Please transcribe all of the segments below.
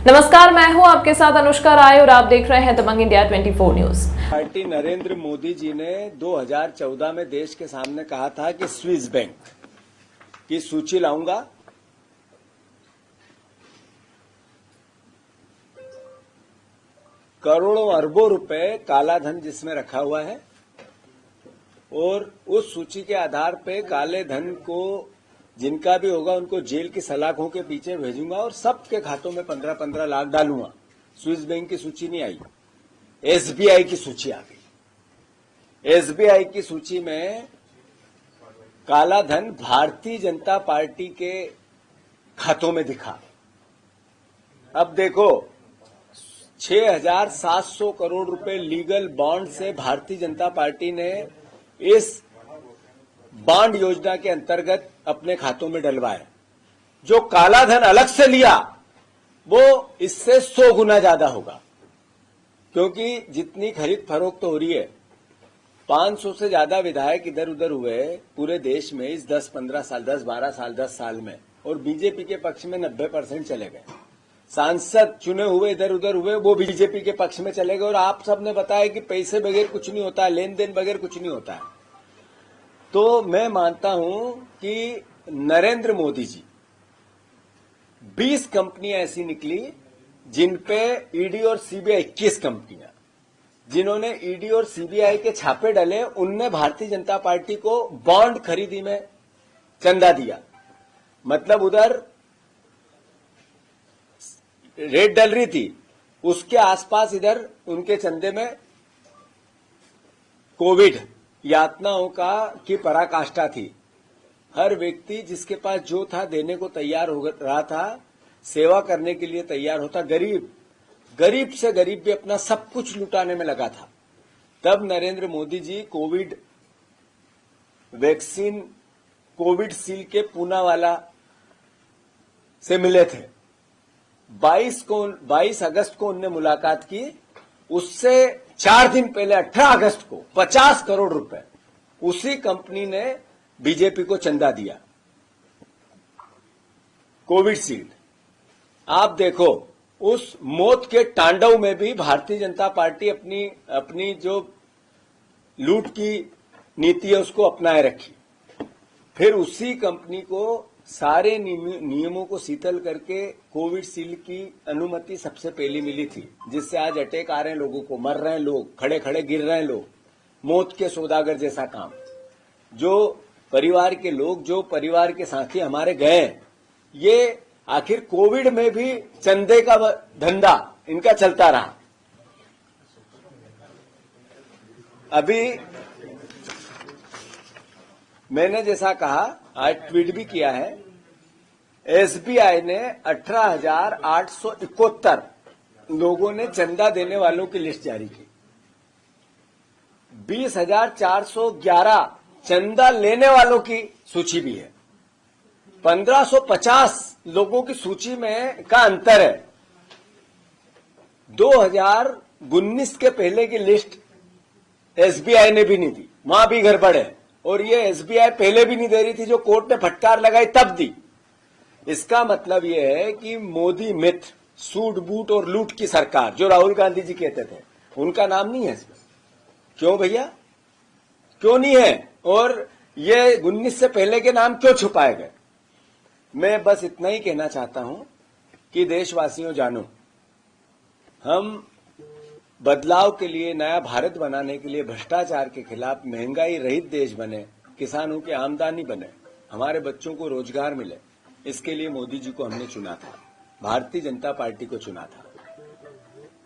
नमस्कार, मैं हूं आपके साथ अनुष्का राय और आप देख रहे हैं Dabang India 24 news. Party Narendra Modi ji ने 2014 में देश के सामने कहा था कि स्विस बैंक की सूची लाऊंगा। करोड़ों अरबों रुपए काला धन जिसमें रखा हुआ है और उस सूची के आधार पे काले धन को जिनका भी होगा उनको जेल की सलाखों के पीछे भेजूंगा और सबके खातों में 15-15 लाख डालूंगा। स्विस बैंक की सूची नहीं आई, एसबीआई की सूची आ गई। एसबीआई की सूची में काला धन भारतीय जनता पार्टी के खातों में दिखा। अब देखो 6,700 करोड़ रुपए लीगल बॉन्ड से भारतीय जनता पार्टी ने इस बॉन्ड योजना के अंतर्गत अपने खातों में डलवाए। जो काला धन अलग से लिया वो इससे 100 गुना ज्यादा होगा, क्योंकि जितनी खरीद फरोख्त हो रही है 500 से ज्यादा विधायक इधर उधर हुए पूरे देश में इस 10-15 साल 10-12 साल 10 साल में, और बीजेपी के पक्ष में 90% चले गए। सांसद चुने हुए इधर उधर हुए वो बीजेपी के पक्ष में चले गए। और आप सबने बताया कि पैसे बगैर कुछ नहीं होता है, लेन देन बगैर कुछ नहीं होता है। तो मैं मानता हूं कि नरेंद्र मोदी जी 20 कंपनियां ऐसी निकली जिन पे ईडी और सीबीआई 21 कंपनियां जिन्होंने ईडी और सीबीआई के छापे डले, उनने भारतीय जनता पार्टी को बॉन्ड खरीदी में चंदा दिया। मतलब उधर रेट डल रही थी, उसके आसपास इधर उनके चंदे में कोविड यातनाओं की पराकाष्ठा थी। हर व्यक्ति जिसके पास जो था देने को तैयार हो रहा था, सेवा करने के लिए तैयार होता। गरीब से गरीब भी अपना सब कुछ लुटाने में लगा था। तब नरेंद्र मोदी जी कोविड वैक्सीन कोविड सील के पूनावाला से मिले थे। 22 अगस्त को उनने मुलाकात की। उससे 4 दिन पहले 18 अगस्त को 50 करोड़ रुपए उसी कंपनी ने बीजेपी को चंदा दिया, कोविशील्ड। आप देखो उस मौत के तांडव में भी भारतीय जनता पार्टी अपनी जो लूट की नीति है उसको अपनाए रखी। फिर उसी कंपनी को सारे नियमों को शिथिल करके कोविशील्ड की अनुमति सबसे पहले मिली थी, जिससे आज अटैक आ रहे हैं लोगों को, मर रहे हैं लोग, खड़े खड़े गिर रहे हैं लोग, मौत के सौदागर जैसा काम। जो परिवार के लोग, जो परिवार के साथी हमारे गए, ये आखिर कोविड में भी चंदे का धंधा इनका चलता रहा। अभी मैंने जैसा कहा, आज ट्वीट भी किया है, एसबीआई ने 18,871 लोगों ने चंदा देने वालों की लिस्ट जारी की। 20,411 चंदा लेने वालों की सूची भी है। 1,550 लोगों की सूची में का अंतर है। 2019 के पहले की लिस्ट एसबीआई ने भी नहीं दी, वहां भी गड़बड़ है। और ये एसबीआई पहले भी नहीं दे रही थी, जो कोर्ट ने फटकार लगाई तब दी। इसका मतलब यह है कि मोदी मिथ, सूट बूट और लूट की सरकार, जो राहुल गांधी जी कहते थे, उनका नाम नहीं है इसमें। क्यों भैया, क्यों नहीं है? और ये 19 से पहले के नाम क्यों छुपाए गए? मैं बस इतना ही कहना चाहता हूं कि देशवासियों जानो, हम बदलाव के लिए, नया भारत बनाने के लिए, भ्रष्टाचार के खिलाफ, महंगाई रहित देश बने, किसानों की आमदनी बने, हमारे बच्चों को रोजगार मिले, इसके लिए मोदी जी को हमने चुना था, भारतीय जनता पार्टी को चुना था।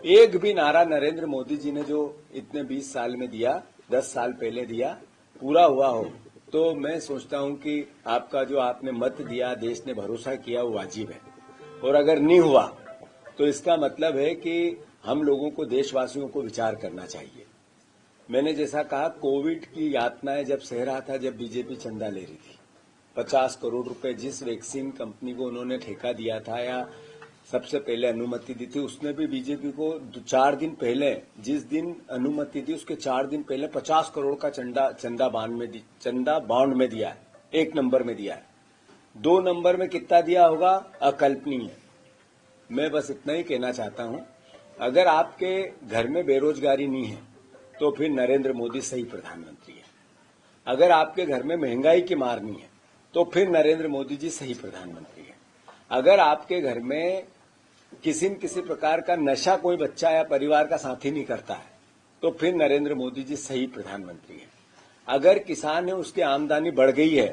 एक भी नारा नरेंद्र मोदी जी ने जो इतने 20 साल में दिया, 10 साल पहले दिया, पूरा हुआ हो तो मैं सोचता हूं कि आपका जो आपने मत दिया, देश ने भरोसा किया, वो वाजिब है। और अगर नहीं हुआ तो इसका मतलब है कि हम लोगों को, देशवासियों को विचार करना चाहिए। मैंने जैसा कहा, कोविड की यातनाएं जब सह रहा था, जब बीजेपी चंदा ले रही थी, 50 करोड़ रुपए जिस वैक्सीन कंपनी को उन्होंने ठेका दिया था या सबसे पहले अनुमति दी थी, उसने भी बीजेपी को 4 दिन पहले, जिस दिन अनुमति दी उसके 4 दिन पहले 50 करोड़ का चंदा बॉन्ड में दिया है। 1 नंबर में दिया है। 2 नंबर में कितना दिया होगा अकल्पनीय है। मैं बस इतना ही कहना चाहता हूं, अगर आपके घर में बेरोजगारी नहीं है तो फिर नरेंद्र मोदी सही प्रधानमंत्री है। अगर आपके घर में महंगाई की मार नहीं है तो फिर नरेंद्र मोदी जी सही प्रधानमंत्री है। अगर आपके घर में किसी न किसी प्रकार का नशा कोई बच्चा या परिवार का साथी नहीं करता है तो फिर नरेंद्र मोदी जी सही प्रधानमंत्री है। अगर किसान है उसकी आमदनी बढ़ गई है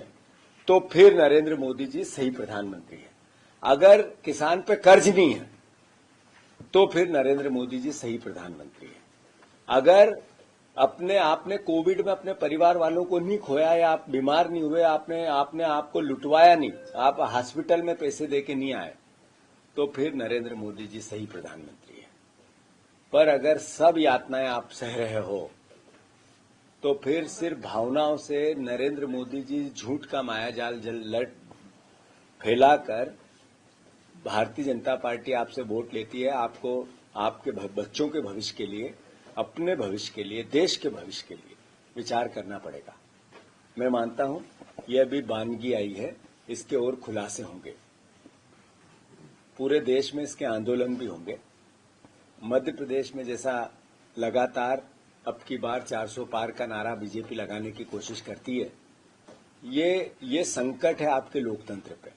तो फिर नरेंद्र मोदी जी सही प्रधानमंत्री है। अगर किसान पे कर्ज नहीं है तो फिर नरेंद्र मोदी जी सही प्रधानमंत्री है। अगर आपने कोविड में अपने परिवार वालों को नहीं खोया या आप बीमार नहीं हुए, आपने आपको लुटवाया नहीं, आप हॉस्पिटल में पैसे देके नहीं आए तो फिर नरेंद्र मोदी जी सही प्रधानमंत्री है। पर अगर सब यातनाएं आप सह रहे हो तो फिर सिर्फ भावनाओं से नरेंद्र मोदी जी झूठ का मायाजाल फैलाकर भारतीय जनता पार्टी आपसे वोट लेती है। आपको आपके बच्चों के भविष्य के लिए, अपने भविष्य के लिए, देश के भविष्य के लिए विचार करना पड़ेगा। मैं मानता हूं यह अभी वानगी आई है, इसके और खुलासे होंगे, पूरे देश में इसके आंदोलन भी होंगे। मध्य प्रदेश में जैसा लगातार अब की बार 400 पार का नारा बीजेपी लगाने की कोशिश करती है, ये संकट है आपके लोकतंत्र पे।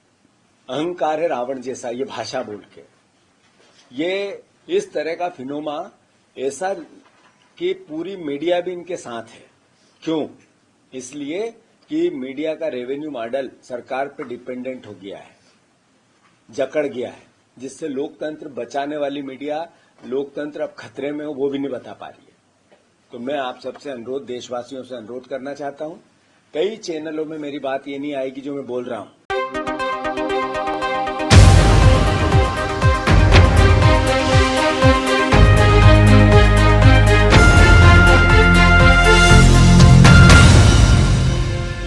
अहंकार है रावण जैसा, ये भाषा बोल के, ये इस तरह का फिनोमा ऐसा कि पूरी मीडिया भी इनके साथ है। क्यों? इसलिए कि मीडिया का रेवेन्यू मॉडल सरकार पे डिपेंडेंट हो गया है, जकड़ गया है, जिससे लोकतंत्र बचाने वाली मीडिया, लोकतंत्र अब खतरे में हो वो भी नहीं बता पा रही है। तो मैं आप सबसे अनुरोध, देशवासियों से अनुरोध करना चाहता हूं, कई चैनलों में मेरी बात ये नहीं आएगी जो मैं बोल रहा हूं,